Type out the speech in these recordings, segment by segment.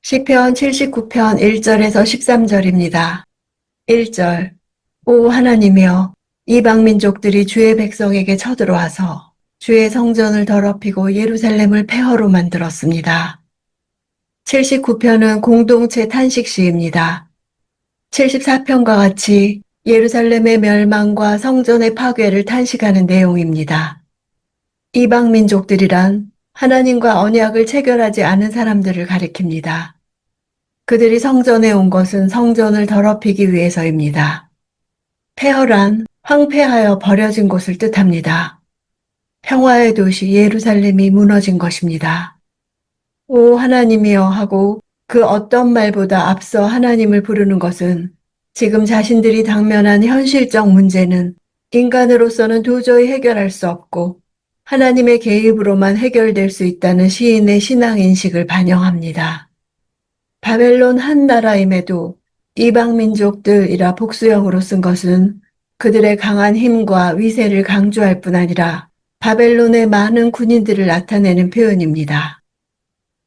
시편 79편 1절에서 13절입니다. 1절. 오 하나님이여, 이방 민족들이 주의 백성에게 쳐들어와서 주의 성전을 더럽히고 예루살렘을 폐허로 만들었습니다. 79편은 공동체 탄식시입니다. 74편과 같이 예루살렘의 멸망과 성전의 파괴를 탄식하는 내용입니다. 이방 민족들이란 하나님과 언약을 체결하지 않은 사람들을 가리킵니다. 그들이 성전에 온 것은 성전을 더럽히기 위해서입니다. 폐허란 황폐하여 버려진 곳을 뜻합니다. 평화의 도시 예루살렘이 무너진 것입니다. 오 하나님이여 하고 그 어떤 말보다 앞서 하나님을 부르는 것은 지금 자신들이 당면한 현실적 문제는 인간으로서는 도저히 해결할 수 없고 하나님의 개입으로만 해결될 수 있다는 시인의 신앙인식을 반영합니다. 바벨론 한 나라임에도 이방 민족들이라 복수형으로 쓴 것은 그들의 강한 힘과 위세를 강조할 뿐 아니라 바벨론의 많은 군인들을 나타내는 표현입니다.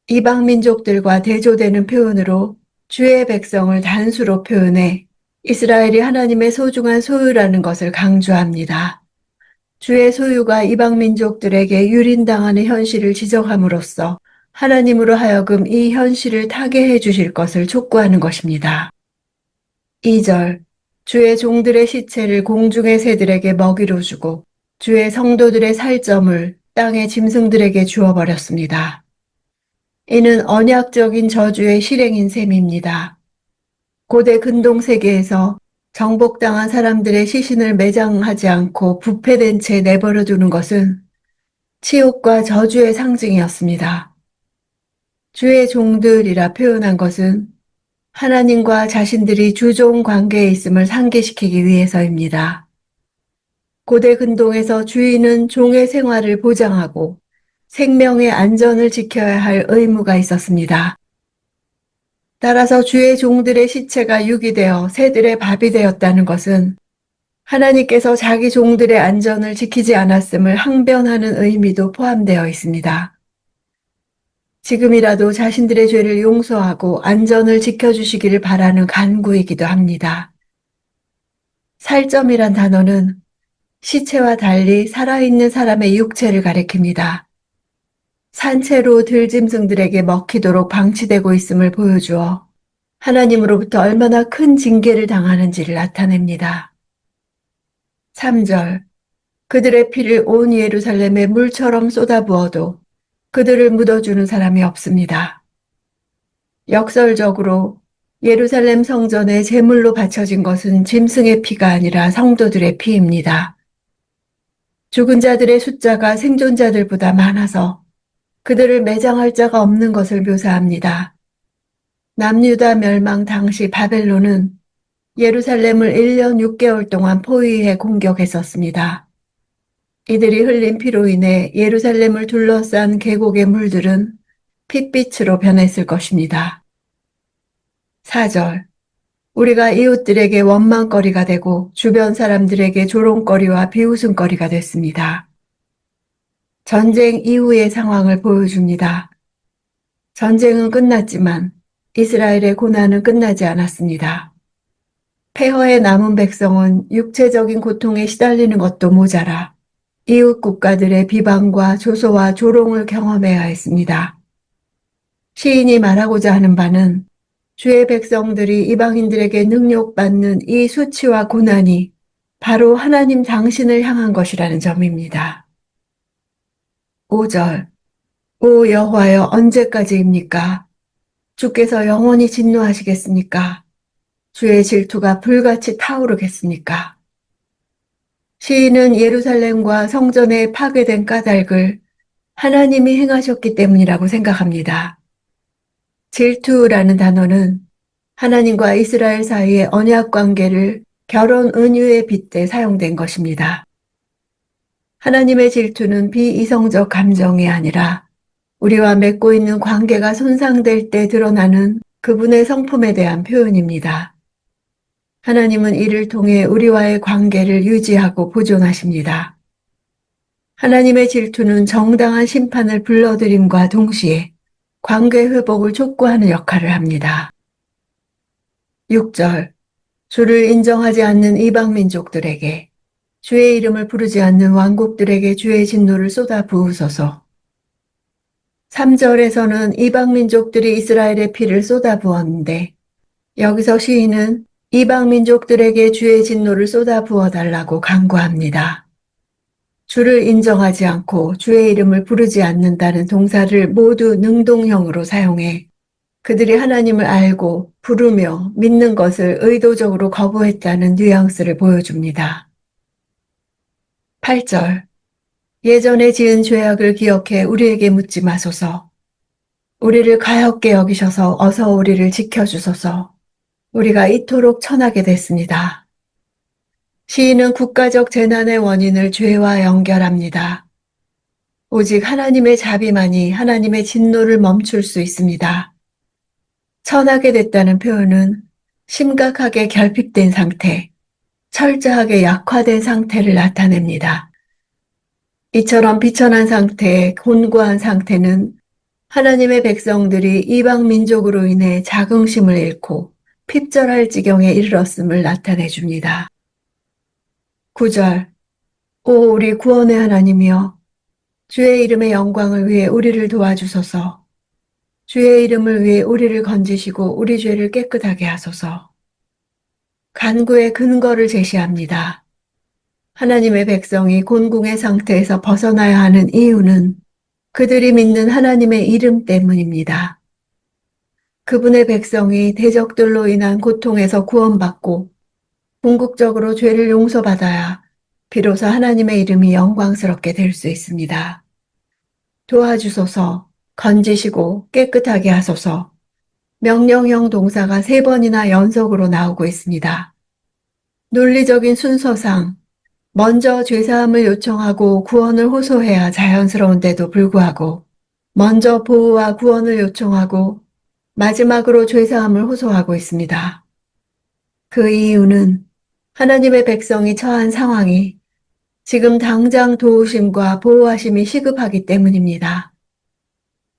이방 민족들과 대조되는 표현으로 주의 백성을 단수로 표현해 이스라엘이 하나님의 소중한 소유라는 것을 강조합니다. 주의 소유가 이방 민족들에게 유린당하는 현실을 지적함으로써 하나님으로 하여금 이 현실을 타개해 주실 것을 촉구하는 것입니다. 2절. 주의 종들의 시체를 공중의 새들에게 먹이로 주고 주의 성도들의 살점을 땅의 짐승들에게 주어버렸습니다. 이는 언약적인 저주의 실행인 셈입니다. 고대 근동 세계에서 정복당한 사람들의 시신을 매장하지 않고 부패된 채 내버려 두는 것은 치욕과 저주의 상징이었습니다. 주의 종들이라 표현한 것은 하나님과 자신들이 주종 관계에 있음을 상기시키기 위해서입니다. 고대 근동에서 주인은 종의 생활을 보장하고 생명의 안전을 지켜야 할 의무가 있었습니다. 따라서 주의 종들의 시체가 유기되어 새들의 밥이 되었다는 것은 하나님께서 자기 종들의 안전을 지키지 않았음을 항변하는 의미도 포함되어 있습니다. 지금이라도 자신들의 죄를 용서하고 안전을 지켜주시기를 바라는 간구이기도 합니다. 살점이란 단어는 시체와 달리 살아있는 사람의 육체를 가리킵니다. 산채로 들짐승들에게 먹히도록 방치되고 있음을 보여주어 하나님으로부터 얼마나 큰 징계를 당하는지를 나타냅니다. 3절. 그들의 피를 온 예루살렘에 물처럼 쏟아부어도 그들을 묻어주는 사람이 없습니다. 역설적으로 예루살렘 성전에 제물로 바쳐진 것은 짐승의 피가 아니라 성도들의 피입니다. 죽은 자들의 숫자가 생존자들보다 많아서 그들을 매장할 자가 없는 것을 묘사합니다. 남유다 멸망 당시 바벨론은 예루살렘을 1년 6개월 동안 포위해 공격했었습니다. 이들이 흘린 피로 인해 예루살렘을 둘러싼 계곡의 물들은 핏빛으로 변했을 것입니다. 4절. 우리가 이웃들에게 원망거리가 되고 주변 사람들에게 조롱거리와 비웃음거리가 됐습니다. 전쟁 이후의 상황을 보여줍니다. 전쟁은 끝났지만 이스라엘의 고난은 끝나지 않았습니다. 폐허에 남은 백성은 육체적인 고통에 시달리는 것도 모자라 이웃 국가들의 비방과 조소와 조롱을 경험해야 했습니다. 시인이 말하고자 하는 바는 주의 백성들이 이방인들에게 능욕받는 이 수치와 고난이 바로 하나님 당신을 향한 것이라는 점입니다. 5절. 오 여호와여 언제까지입니까? 주께서 영원히 진노하시겠습니까? 주의 질투가 불같이 타오르겠습니까? 시인은 예루살렘과 성전에 파괴된 까닭을 하나님이 행하셨기 때문이라고 생각합니다. 질투라는 단어는 하나님과 이스라엘 사이의 언약 관계를 결혼 은유에 빗대 사용된 것입니다. 하나님의 질투는 비이성적 감정이 아니라 우리와 맺고 있는 관계가 손상될 때 드러나는 그분의 성품에 대한 표현입니다. 하나님은 이를 통해 우리와의 관계를 유지하고 보존하십니다. 하나님의 질투는 정당한 심판을 불러들임과 동시에 관계 회복을 촉구하는 역할을 합니다. 6절. 주를 인정하지 않는 이방 민족들에게, 주의 이름을 부르지 않는 왕국들에게 주의 진노를 쏟아 부으소서. 3절에서는 이방 민족들이 이스라엘의 피를 쏟아 부었는데, 여기서 시인은 이방 민족들에게 주의 진노를 쏟아 부어 달라고 간구합니다. 주를 인정하지 않고 주의 이름을 부르지 않는다는 동사를 모두 능동형으로 사용해 그들이 하나님을 알고 부르며 믿는 것을 의도적으로 거부했다는 뉘앙스를 보여줍니다. 8절. 예전에 지은 죄악을 기억해 우리에게 묻지 마소서. 우리를 가엾게 여기셔서 어서 우리를 지켜주소서. 우리가 이토록 천하게 됐습니다. 시인은 국가적 재난의 원인을 죄와 연결합니다. 오직 하나님의 자비만이 하나님의 진노를 멈출 수 있습니다. 천하게 됐다는 표현은 심각하게 결핍된 상태, 철저하게 약화된 상태를 나타냅니다. 이처럼 비천한 상태, 곤고한 상태는 하나님의 백성들이 이방 민족으로 인해 자긍심을 잃고 핍절할 지경에 이르렀음을 나타내 줍니다. 9절. 오 우리 구원의 하나님이여, 주의 이름의 영광을 위해 우리를 도와주소서. 주의 이름을 위해 우리를 건지시고 우리 죄를 깨끗하게 하소서. 간구의 근거를 제시합니다. 하나님의 백성이 곤궁의 상태에서 벗어나야 하는 이유는 그들이 믿는 하나님의 이름 때문입니다. 그분의 백성이 대적들로 인한 고통에서 구원받고 궁극적으로 죄를 용서받아야 비로소 하나님의 이름이 영광스럽게 될 수 있습니다. 도와주소서, 건지시고 깨끗하게 하소서. 명령형 동사가 3번이나 연속으로 나오고 있습니다. 논리적인 순서상 먼저 죄사함을 요청하고 구원을 호소해야 자연스러운데도 불구하고 먼저 보호와 구원을 요청하고 마지막으로 죄사함을 호소하고 있습니다. 그 이유는 하나님의 백성이 처한 상황이 지금 당장 도우심과 보호하심이 시급하기 때문입니다.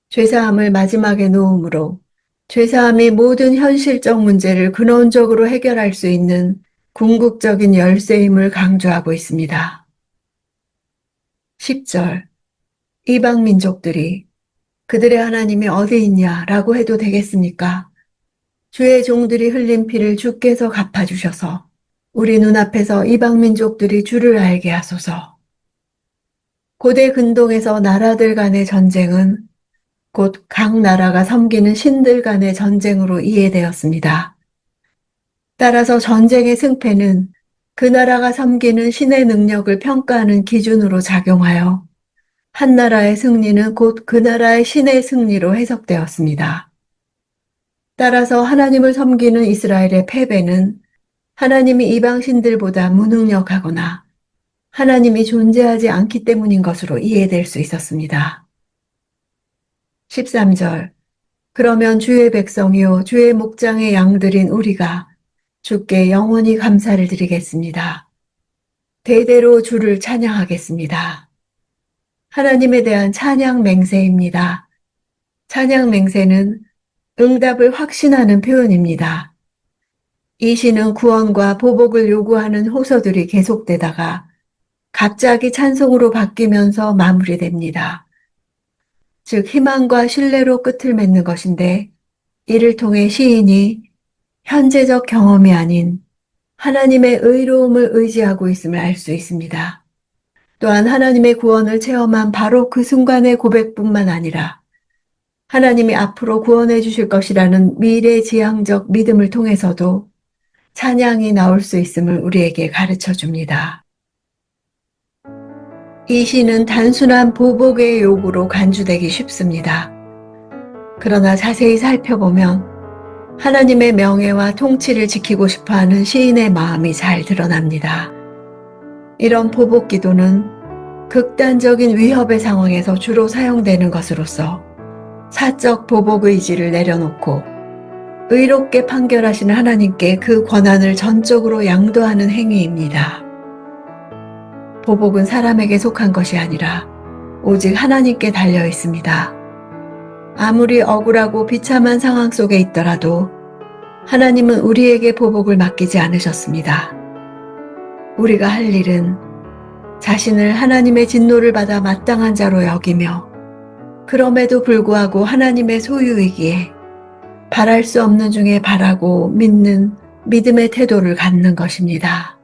죄사함을 마지막에 놓음으로 죄사함이 모든 현실적 문제를 근원적으로 해결할 수 있는 궁극적인 열쇠임을 강조하고 있습니다. 10절. 이방 민족들이 그들의 하나님이 어디 있냐라고 해도 되겠습니까? 주의 종들이 흘린 피를 주께서 갚아주셔서 우리 눈앞에서 이방 민족들이 주를 알게 하소서. 고대 근동에서 나라들 간의 전쟁은 곧 각 나라가 섬기는 신들 간의 전쟁으로 이해되었습니다. 따라서 전쟁의 승패는 그 나라가 섬기는 신의 능력을 평가하는 기준으로 작용하여 한 나라의 승리는 곧 그 나라의 신의 승리로 해석되었습니다. 따라서 하나님을 섬기는 이스라엘의 패배는 하나님이 이방 신들보다 무능력하거나 하나님이 존재하지 않기 때문인 것으로 이해될 수 있었습니다. 13절. 그러면 주의 백성이요 주의 목장의 양들인 우리가 주께 영원히 감사를 드리겠습니다. 대대로 주를 찬양하겠습니다. 하나님에 대한 찬양 맹세입니다. 찬양 맹세는 응답을 확신하는 표현입니다. 이 시는 구원과 보복을 요구하는 호소들이 계속되다가 갑자기 찬송으로 바뀌면서 마무리됩니다. 즉 희망과 신뢰로 끝을 맺는 것인데 이를 통해 시인이 현재적 경험이 아닌 하나님의 의로움을 의지하고 있음을 알 수 있습니다. 또한 하나님의 구원을 체험한 바로 그 순간의 고백뿐만 아니라 하나님이 앞으로 구원해 주실 것이라는 미래지향적 믿음을 통해서도 찬양이 나올 수 있음을 우리에게 가르쳐 줍니다. 이 시는 단순한 보복의 요구로 간주되기 쉽습니다. 그러나 자세히 살펴보면 하나님의 명예와 통치를 지키고 싶어하는 시인의 마음이 잘 드러납니다. 이런 보복 기도는 극단적인 위협의 상황에서 주로 사용되는 것으로서 사적 보복 의지를 내려놓고 의롭게 판결하시는 하나님께 그 권한을 전적으로 양도하는 행위입니다. 보복은 사람에게 속한 것이 아니라 오직 하나님께 달려 있습니다. 아무리 억울하고 비참한 상황 속에 있더라도 하나님은 우리에게 보복을 맡기지 않으셨습니다. 우리가 할 일은 자신을 하나님의 진노를 받아 마땅한 자로 여기며 그럼에도 불구하고 하나님의 소유이기에 바랄 수 없는 중에 바라고 믿는 믿음의 태도를 갖는 것입니다.